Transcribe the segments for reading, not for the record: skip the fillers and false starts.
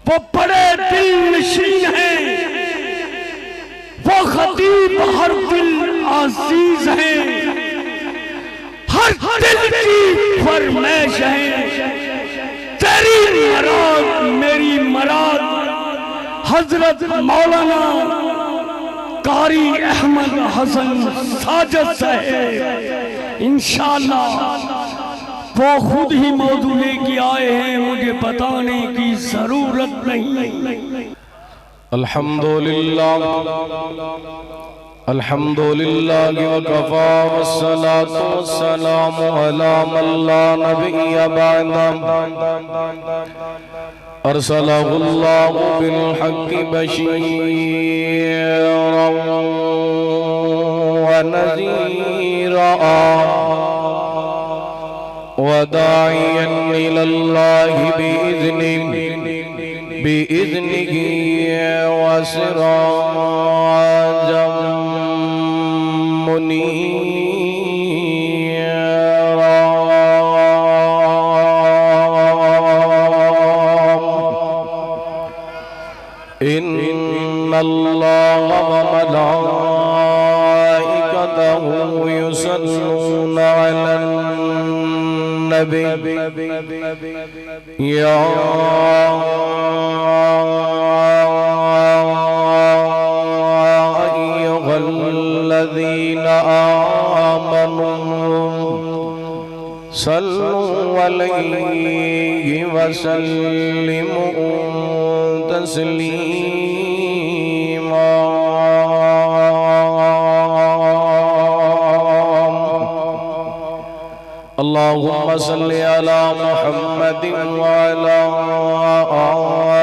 وہ بڑے دل نشین ہیں، وہ خطیب ہر دل عزیز ہیں، ہر دل کی فرمائش ہے، تیری مراد میری مراد حضرت مولانا قاری احمد حسن ساجد صاحب انشاءاللہ وہ خود ہی موضوع لے کے آئے ہیں، مجھے بتانے کی ضرورت نہیں۔ الحمدللہ وکفا والصلاة والسلام علی من لا نبی بعدہ ارسلہ اللہ بالحق بشیرا ونذیرا وداعیا الی اللہ بإذنه وسراجا منيرا إن الله وملائكته يصلون على النبي يا أيها الذين آمنوا صلوا عليه وسلموا تسليما اللهم صل على محمد وعلى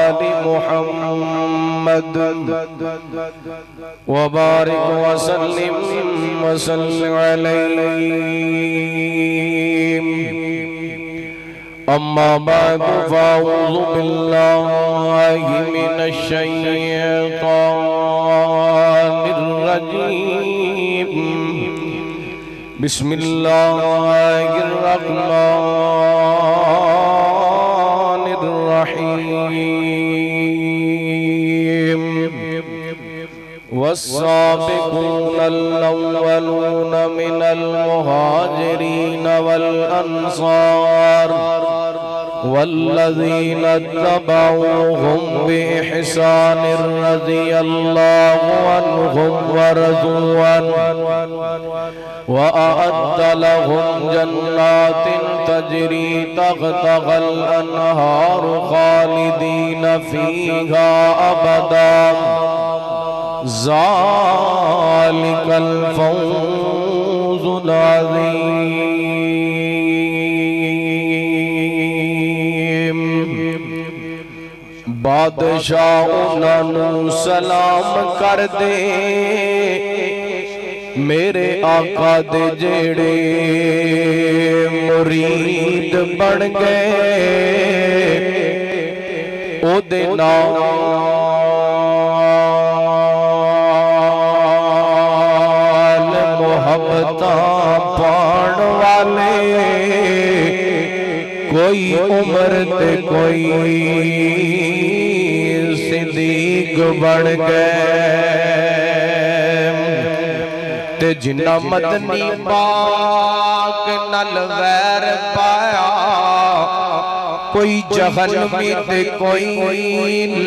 آل محمد وبارك وسلم عليه أما بعد فأعوذ بالله من الشيطان الرجيم بسم الله الرحمن الرحيم والسابقون الأولون من المهاجرين والأنصار والذين اتبعوهم بإحسان رضي الله عنهم ورضوا عنه وأعد لهم جنات تجري تحتها الأنهار خالدين فيها أبدا ذلك الفوز العظيم بادشاہ انہوں سلام کر دے میرے آقا دے جیڑے مرید بن گئے او دے نال محبتاں پان والے کوئی عمر تے کوئی صدیق بن گئے تے جنہ مدنی پاک نال ویر پایا کوئی جہنمی تے کوئی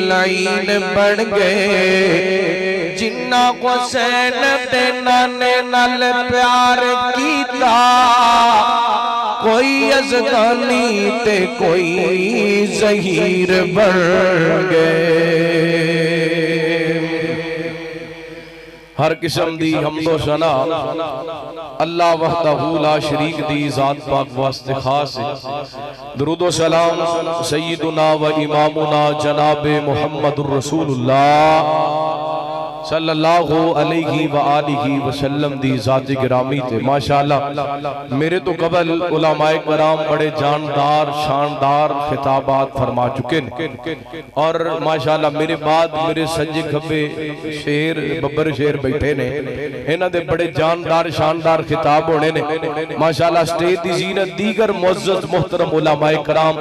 لعین بن گئے جنہ حسین تے نانے نال پیار کیتا کوئی یزدانی تے کوئی زہیر بن گئے ہر قسم دی حمد و ثنا اللہ وحدہ لا شریک دی ذات پاک واسطے خاص ہے درود و سلام سیدنا و امامنا جناب محمد الرسول اللہ صلی اللہ علیہ وآلہ وسلم دی ذات گرامی تے ماشاءاللہ میرے تو قبل علماء کرام بڑے جاندار شاندار خطابات فرما چکے ہیں اور ماشاءاللہ میرے بعد میرے سجے کھبے شیر ببر شیر بیٹھے نے انہاں دے بڑے جاندار شاندار خطاب ہونے نے ماشاءاللہ سٹیج دی زینت دیگر معزز محترم علماء کرام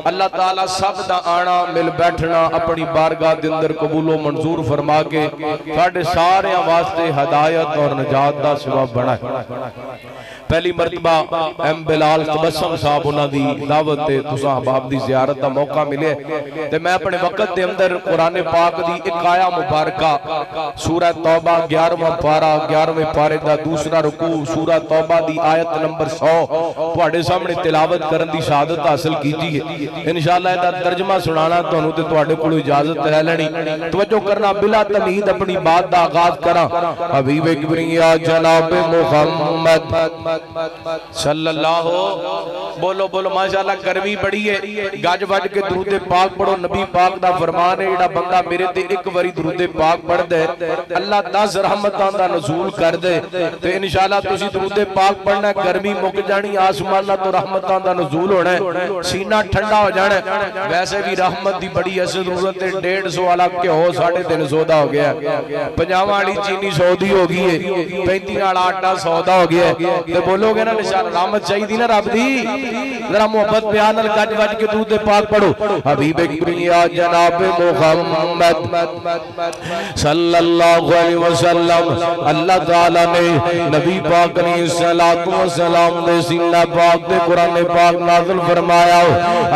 اللہ تعالیٰ سب دا آنا مل بیٹھنا اپنی بارگاہ دے اندر قبول و منظور فرما کے ساڑھے سارے واسطے ہدایت اور نجات دا سبب بنا ہے پہلی مرتبہ ایم بلال تبسم صاحب انہاں دی دعوت تے تساں احباب دی زیارت دا موقع ملے تے میں اپنے وقت دے اندر قرآن پاک دی ایک آیا مبارکہ سورہ توبہ 11واں پارہ 11ویں پارے دا دوسرا رکوع سورہ توبہ دی آیت نمبر 100 تواڈے سامنے تلاوت کرن دی شہادت حاصل کیجی ہے انشاءاللہ دا ترجمہ سنانا تانوں تے تواڈے کولوں اجازت لے لینی توجہ کرنا بلا تمہید اپنی بات دا آغاز کراں حبیب کبریا جناب محمد صلی اللہ بولو بولو ماشاءاللہ گرمی بڑی ہے گاج وج کے درود پاک پڑھو نبی پاک دا فرمان ہے جڑا بندہ میرے تے ایک واری درود پاک پڑھ دے اللہ 10 رحمتاں دا نزول کر دے تے انشاءاللہ تسی درود پاک پڑھنا ہے گرمی مک جانی آسمان تو رحمتاں دا نزول ہونا ہے سینہ ٹھنڈا ہو جانا ہے ویسے بھی رحمت دی بڑی ایسے ضرورت ہے 150 والا کہ ہو 350 دا ہو گیا ہے 50 والی چینی 100 دی ہو گئی ہے 35 والا آٹا 100 دا ہو گیا ہے تے بولو گے نا نشان رحمت چاہیے دی نا رب دی ذرا محبت پیار نال گج وج کے درود پاک پڑھو حبیب کبریا جناب محمد صلی اللہ علیہ وسلم اللہ تعالی نے نبی پاک علیہ السلام دے سینہ پاک دے قرآن پاک نازل فرمایا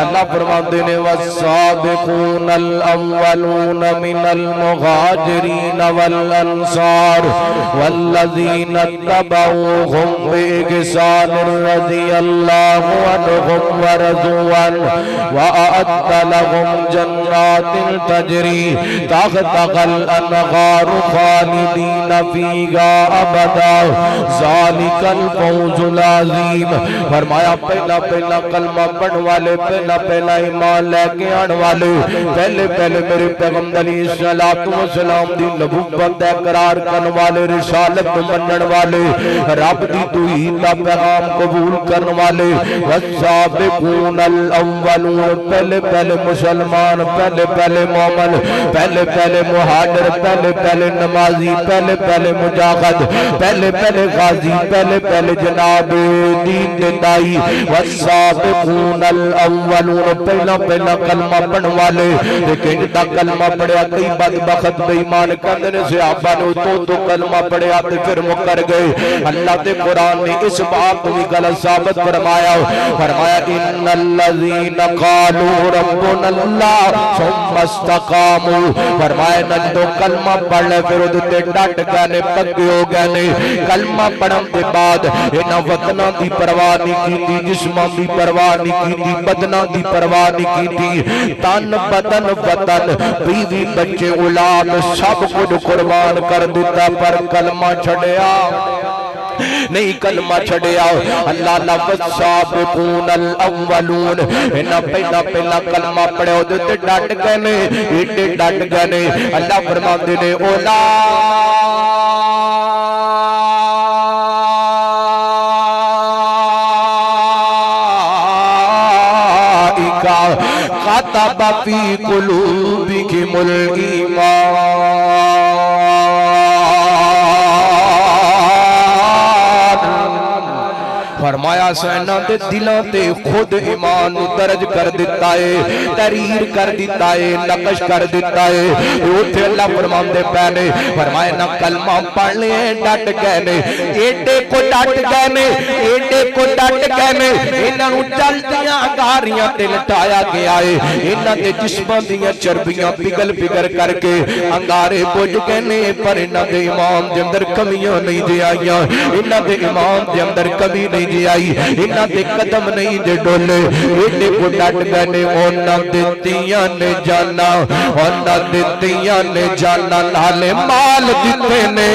اللہ فرماتے نے والسابقون الاولون من المہاجرین والانصار والذین اتبعوہم بإحسان رضی اللہ عنہم ورضوا عنہ وأعد لهم جنات تجری تحتها الأنهار خالدین فیہا ابدا ذالک الفوز العظیم فرمایا پہلا پہلا کلمہ پڑھ والے پہلا ایمان لے کے آن والے پہلے میرے پیغمبر علیہ السلام دی نبوت اقرار کرن والے رسالت منن والے رب دی توحید دا پیغام قبول کرن والے والسابقون الاولون پہلے مسلمان پہلے مومن پہلے مہاجر پہلے نمازی پہلے مجاہد پہلے غازی پہلے جناب دین دے دائی والسابقون الاولون پہلا کلمہ پڑھ والے لیکن دا کلمہ پڑھیا کئی بدبخت بے ایمان کندنے صحابہ نے تو کلمہ پڑھیا تے پھر مکر گئے اللہ تے قرآن نے اس بات کو بھی غلط ثابت فرمایا ان الذین قالوا ربنا اللہ ثم استقاموا فرمایا نجدو کلمہ پڑھ لے پھر ادھتے ڈٹ گئے پکے ہو گئے کلمہ پڑھن دے بعد انہاں وطنہ دی پرواہ نہیں کی جسمہ دی پرواہ نہیں کی بدنہ دی پرواہ نہیں کی تن بدن وطن بیوی بچے اولاد سب کچھ قربان کر دیتا پر کلمہ چھڑیا نہیں کلمہ چھڑیا اللہ لفظ سابقون الاولون انہا پہلا کلمہ پڑھے ہو دیتے ڈٹ گئے ایٹے ڈٹ گئے اللہ فرمان دینے خطب فی قلوبکم الایمان فرمایا سینہ دے دلوں تے خود ایمان درج کر دیتا ہے تحریر کر دیتا ہے نقش کر دیتا ہے اوتھے اللہ فرمان دے پہنے فرمایا نہ کلمہ پڑھ لے ڈٹ گئے ایڈے کو ڈٹ گئے انہوں چلتیاں گاریاں تے لٹایا گیا ہے انہوں دے جسماں دیاں چربیاں پگل کر کے انگارے بوجھ گئے پر انہوں دے ایمان دے اندر کمیاں نہیں دے آئیاں انہوں دے ایمان دے اندر کمی نہیں دے آئی انہاں دے قدم نہیں دے ڈولے ایڈے کو ڈٹ گئے انہاں دتیاں نے جانا نالے مال دیتے نے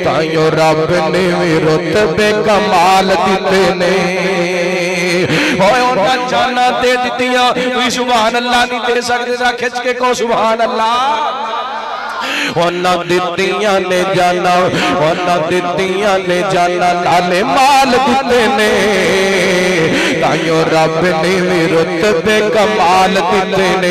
تائیوں رب نے رتبے کمال دیتے نے ہوئے انہاں جانا دے دیتیاں کوئی سبحان اللہ نہیں دے سکتے کھچ کے کو سبحان اللہ ਉਹਨਾਂ ਦਿੱਤੀਆਂ ਨੇ ਜਾਨਾਂ, ਉਹਨਾਂ ਦਿੱਤੀਆਂ ਨੇ ਜਾਨਾਂ, ਨਾਲੇ ਮਾਲ ਦਿੱਤੇ ਨੇ, ਤਾਈਓ ਰੱਬ ਨੇ ਵੀ ਰੁਤਬੇ ਕਮਾਲ ਦਿੱਤੇ ਨੇ।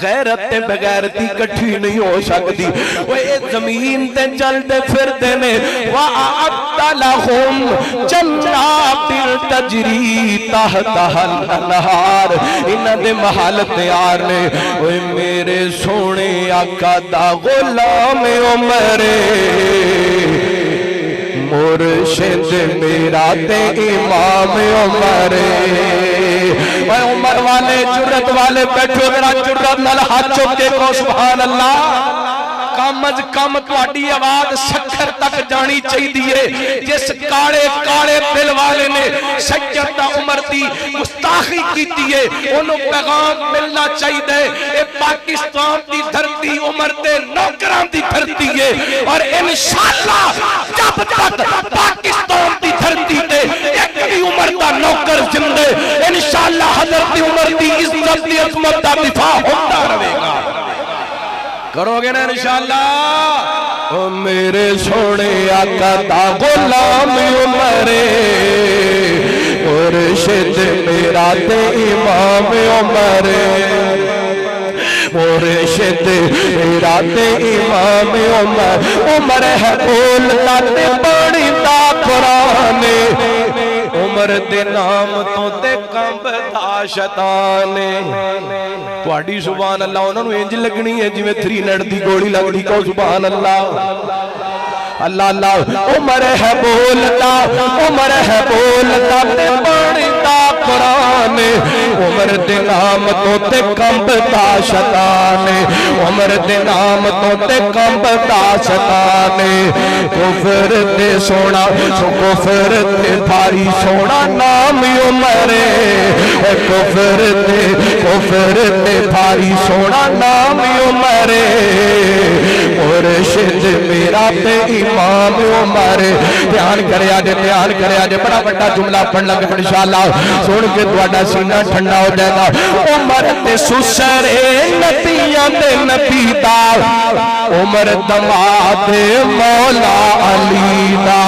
غیرت تے بغیرتی کٹھی نہیں ہو سکتی وہ زمین تے چلتے پھرتے نے وَأَعَدَّ لَهُمْ جَنَّاتٍ تَجْرِي تَحْتَهَا الْأَنْهَارُ انہاں دے محل تیار نے اوے میرے سونے آقا دا غلام عمر مرشد میرا تے امام عمر اے عمر والے جرت والے بیٹھو میرا جرت نال ہاتھ چوک کے کو سبحان اللہ کم از کم تواڈی آواز سکھر تک جانی چاہیے جس کاڑے کاڑے دل والے نے سید عمر دی گستاخی کیتی ہے انہوں پیغام ملنا چاہیے اے پاکستان دی دھرتی عمر دے نوکران دی دھرتی ہے اور انشاءاللہ جب تک پاکستان دی دھرتی تے ایک بھی عمر دا نوکر زندے انشاءاللہ حضرت عمر دی عزت دی عظمت دا دفاع ہوتا رہے گا کرو گے نا انشاءاللہ او میرے سونے آقا دا غلام عمر مرشد میرا تے امام عمر مرشد میرا تے امام عمر عمر ہے بولتا تے پڑھی دا قرآن عمر دے نام تو تے کمبدا شیطان تواڈی سبحان اللہ انہاں نوں انج لگنی ہے جویں 3 نٹ دی گولی لگدی کو سبحان اللہ اللہ اللہ عمر ہے بولتا تے پڑھتا قرآن عمر دے نام تو تے کمبدا شیطان عمر دے نام تو تے کمبدا شیطان کفر تے سونا کفر تے بھاری سونا نام عمر کفر تے بھاری سونا نام عمر مرشد میرا تے امام عمر دھیان کرے آجے بڑا بڑا جملہ پڑھ لگے انشاءاللہ سن کے تواڈا سینہ ٹھنڈا ہو جائے گا عمر تے سسر نبیاں دے نبی دا عمر دماد مولا علی دا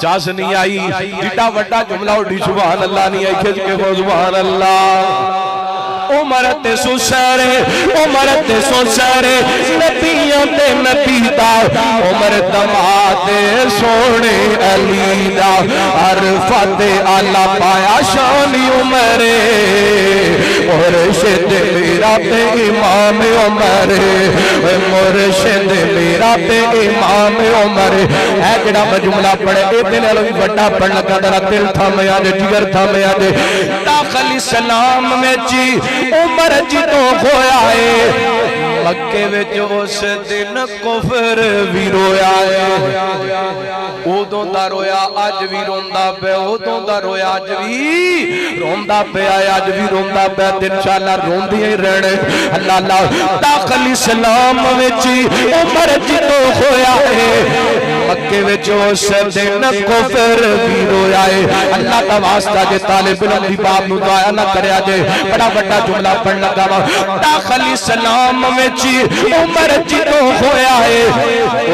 چاس نہیں آئی جٹا وڈا جملہ اٹھی سبحان اللہ نہیں آئی کھج کے وہ سبحان اللہ عمر تے سسر نبیاں تے نبی دا عمر دماد سونے علی دا عرفت آلہ پایا شان عمر مرشد میرا تے امام عمر مرشد میرا تے امام عمر ہے جڑا جملہ پڑھے اے دل بھی بڑا پڑھ لگا ذرا دل تھامیا دے جگر تھامیا دے داخل اسلام میں جی عمر جدوں ہویا ہے مکے وچ اس دن کفر بھی رویا ہے اودوں دا رویا اج بھی روندا پیا اودوں دا رویا اج بھی روندا پیا اج بھی روندا پیا تے انشاءاللہ روندے ہی رہنے اللہ اللہ داخل اسلام وچ عمر جدوں ہویا ہے مکے وچ اس دن کفر بھی رویا ہے اللہ دا واسطہ جے طالب علم دی باب نو ضائع نہ کریا جے بڑا بڑا جملہ پڑھ لگا وا داخل اسلام وچ عمر جدوں ہویا ہے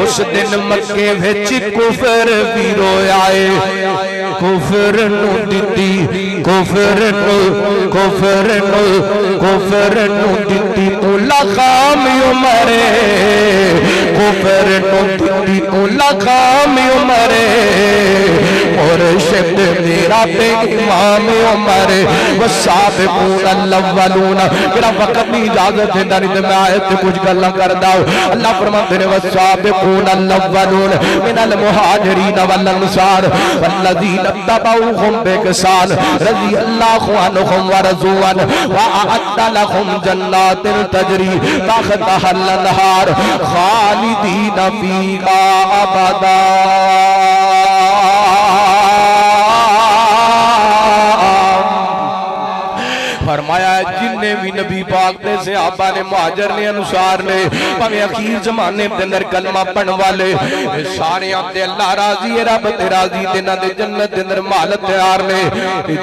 اس دن مکے وچ کفر بھی رویا ہے کفر نو دتی تو لغام عمر کفر نو دتی تو لغام عمر مرشد میرا تے امام عمر والسابقون الاولون میرا وقت نہیں اجازت ہے نہیں تے میں آیت تے کچھ گلاں کردا اللہ فرماتے نے والسابقون الاولون من المہاجرین والانصار والذین اتبعوهم بإحسان رضی اللہ عنہم ورضوا عنہ وأعد لهم جنات تجری تحتها الانہار خالدین فیہا ابدا فرمایا ہے جننے بھی نبی پاک نے صحابہ نے مہاجر نے انصار نے پاویں اخیر زمانے دے اندر کلمہ پڑھن والے سارے تے اللہ راضی ہے رب تے راضی تے نہ دے جنت دے اندر مال تیار نے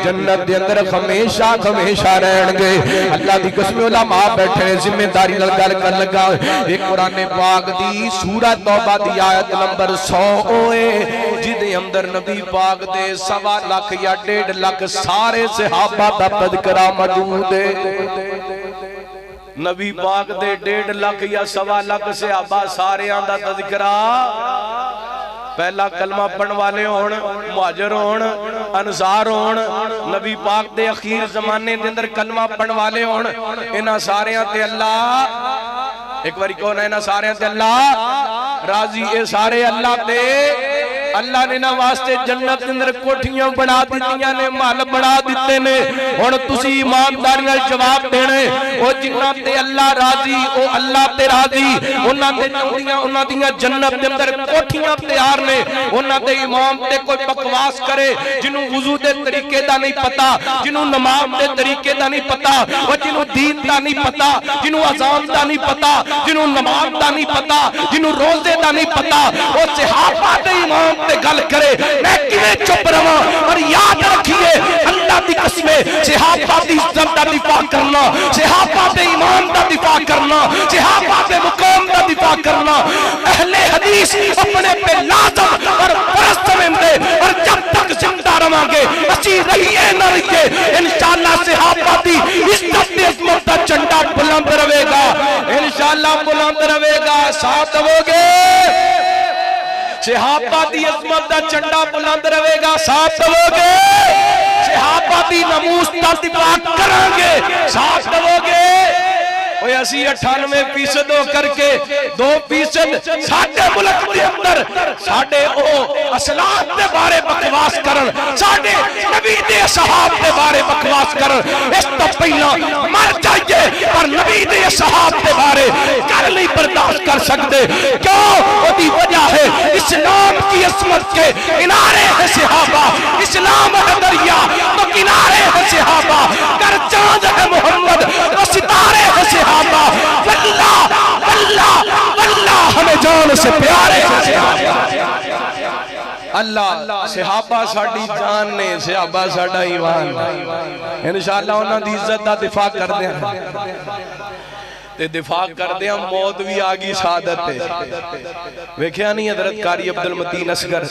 جنت دے اندر ہمیشہ رہن گے اللہ دی قسم علماء بیٹھے ذمہ داری نال گل کر لگا ایک قرآن پاک دی سورہ توبہ دی آیت نمبر 100 ہوئے جدے اندر نبی پاک دے 1.25 لاکھ یا 1.5 لاکھ سارے صحابہ دا تذکرہ موجود ہے نبی پاک دے 1.5 لاکھ یا 1.25 لاکھ صحابہ سارے آندہ تذکرہ پہلا کلمہ پڑھن والے ہون مہاجر ہون انصار ہون نبی پاک دے اخیر زمانے دے اندر کلمہ پڑھن والے ہون انہاں سارے تے اللہ ایک باری کون ہے انہاں سارے تے اللہ راضی اے سارے اللہ تے اللہ نے نہ واسطے جنت اندر کوٹھیاں بنا دیتیاں نے محل بنا دیتے نے ہن تسی ایمانداری نال جواب دینے او جنہاں تے اللہ راضی او اللہ تے راضی انہاں تے چوڑیاں انہاں دیاں جنت دے اندر کوٹھیاں تیار نے انہاں تے امام تے کوئی بکواس کرے جنوں وضو دے طریقے دا نہیں پتا جنوں نماز دے طریقے دا نہیں پتا او جنوں دین دا نہیں پتا جنوں اذان دا نہیں پتا جنوں نماز دا نہیں پتا جنوں روزے دا نہیں پتا او صحابہ دے امام تے گل کرے میں کیویں چپ رہاں اور یاد رکھیے اللہ دی قسمیں صحابہ دی عزت دا دفاع کرنا صحابہ دے ایمان دا دفاع کرنا صحابہ دے مقام دا دفاع کرنا اہل حدیث اپنے پہ لازم اور پرست دے اور جب تک زندہ رہاں گے اسی رہیے نہ رہیے انشاءاللہ صحابہ دی عزت دے عظمت دا جھنڈا بلند رہے گا انشاءاللہ بلند رہے گا ساتھ ہو گے صحابہ دی عظمت دا جھنڈا بلند رہے گا ساتھ دو گے صحابہ دی ناموس دا دفاع کریں گے ساتھ دو گے اوہ اسی 98% ہو کر کے 2% ساڑھے ملک دے اندر ساڑھے او اصلاحات دے بارے بکواس کرن ساڑھے نبی دے صحاب دے بارے بکواس کرن اس تو پہلا مر جائیے پر نبی دے صحاب دے بارے کر نہیں برداشت کر سکتے کیوں وہ دی وجہ ہے اسلام کی عصمت کے کنارے ہے صحابہ اسلام ہے دریا تو کنارے ہے صحابہ کر چاند ہے محمد تو ستارے ہے صحابہ واللہ واللہ واللہ ہمیں جان سے پیارے ہیں صحابہ اللہ صحابہ ساڑھی جان نے صحابہ ساڑھا ایمان انشاءاللہ انہاں دی عزت دا دفاع کر دیں تے دفاع کر دیں موت بھی آگی سعادت ہے ویکھیا نہیں حضرت قاری عبدالمتین اصغر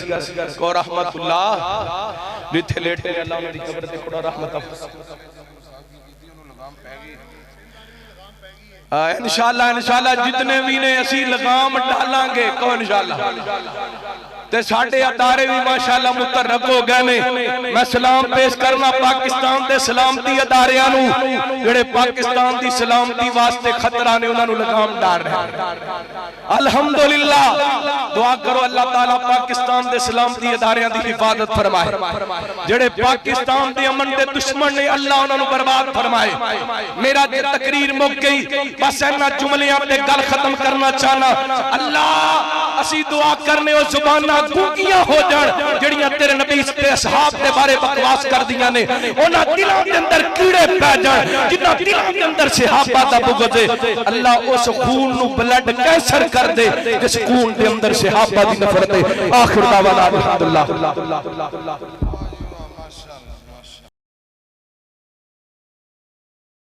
کو رحمت اللہ لتھے لیٹے اللہ انہوں دی قبر تے کھڑا رحمت انشاءاللہ جتنے بھی نے اسی لگام ڈالیں گے کو انشاءاللہ تے ساڑھے ادارے بھی ماشاءاللہ مترک ہو گئے میں سلام پیش کرنا پاکستان دے سلامتی اداریانو جڑے پاکستان دی سلامتی واسطے خطرہ نے انہوں لگام ڈال رہے ہیں الحمدللہ دعا کرو اللہ تعالیٰ پاکستان دے سلامتی اداریاں دی حفاظت فرمائے جڑے پاکستان دے امن دے دشمن نے اللہ انہوں برباد فرمائے میرا دے تقریر مک گئی بس اینا جملیاں تے گل ختم کرنا چاہنا اللہ اسی دعا کرنے اور زبانہ گونگیاں ہو جان جڑیاں تیرے نبی تے اصحاب دے بارے بکواس کر دیا نے انہاں دلوں دے اندر کیڑے پہ جان جنہاں دلوں دے اندر صحابہ دا بغض ہے اللہ اس خون نو بلڈ کینسر کر دے جس خون دے اندر صحابہ دی نفرت ہے آخر دعوانا الحمدللہ